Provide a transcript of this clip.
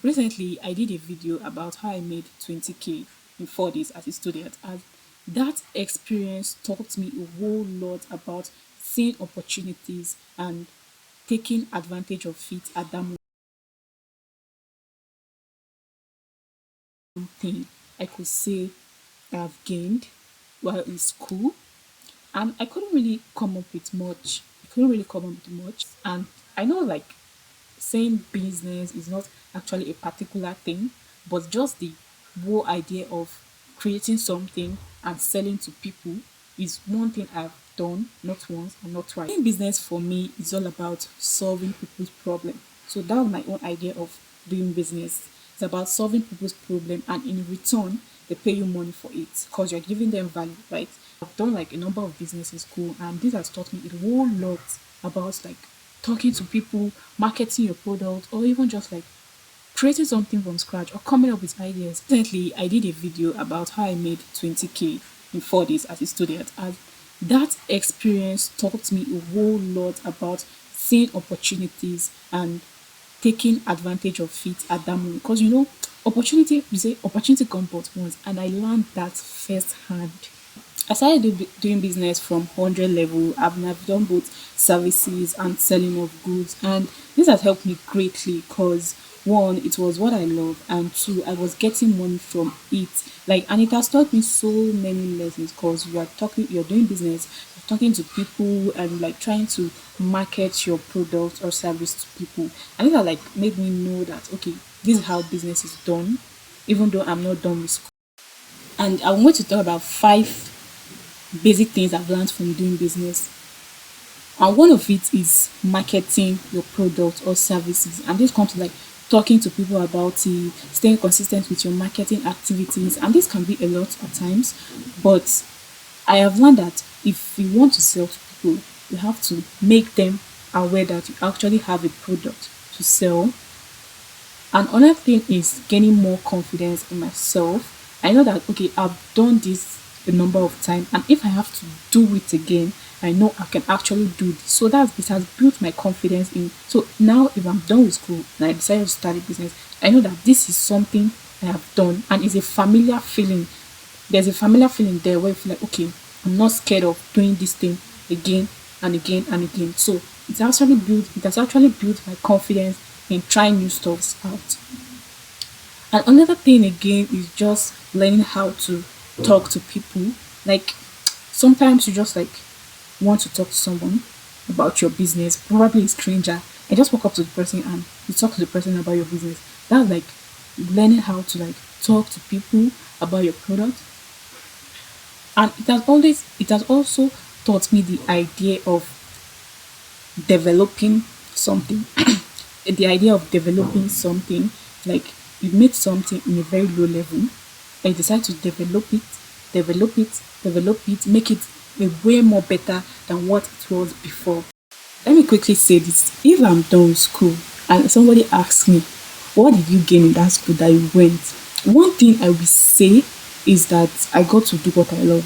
Recently, I did a video about how I made 20K in 4 days as a student, and that experience taught me a whole lot about seeing opportunities and taking advantage of it at that thing I could say I've gained while in school. And I couldn't really come up with much. I couldn't really come up with much. And I know like saying business is not actually a particular thing, but just the whole idea of creating something and selling to people is one thing I've done not once and not twice. Doing business for me is all about solving people's problem. So that was my own idea of doing business. It's about solving people's problem, and in return they pay you money for it because you're giving them value, right? I've done like a number of business in school, and this has taught me a whole lot about like talking to people, marketing your product, or even just like creating something from scratch or coming up with ideas. Recently, I did a video about how I made 20K in 4 days as a student, and that experience taught me a whole lot about seeing opportunities and taking advantage of it at that moment. Because opportunity, you say opportunity comes but once, and I learned that firsthand. I started doing business from 100 level. I've done both services and selling of goods, and this has helped me greatly because one, it was what I love, and two, I was getting money from it. Like, and it has taught me so many lessons because you're doing business, you're talking to people, and like trying to market your product or service to people, and it has like made me know that okay, this is how business is done, even though I'm not done with school. And I'm going to talk about five basic things I've learned from doing business. And one of it is marketing your product or services. And this comes to like talking to people about it, staying consistent with your marketing activities. And this can be a lot at times. But I have learned that if you want to sell to people, you have to make them aware that you actually have a product to sell. And another thing is gaining more confidence in myself. I know that okay, I've done this a number of times, and if I have to do it again, I know I can actually do this. So it has built my confidence in. So now, if I'm done with school and I decided to start a business, I know that this is something I have done, and it's a familiar feeling. There's a familiar feeling there where you feel like okay, I'm not scared of doing this thing again and again and again. So it has actually built my confidence in trying new stuff out. And another thing again is just learning how to talk to people. Like sometimes you just like want to talk to someone about your business, probably a stranger, and just walk up to the person and you talk to the person about your business. That's like learning how to like talk to people about your product. And it has also taught me the idea of developing something. The idea of developing something, like you made something in a very low level and you decide to develop it, make it a way more better than what it was before. Let me quickly say this. If I'm done with school and somebody asks me, what did you gain in that school that you went? One thing I will say is that I got to do what I love.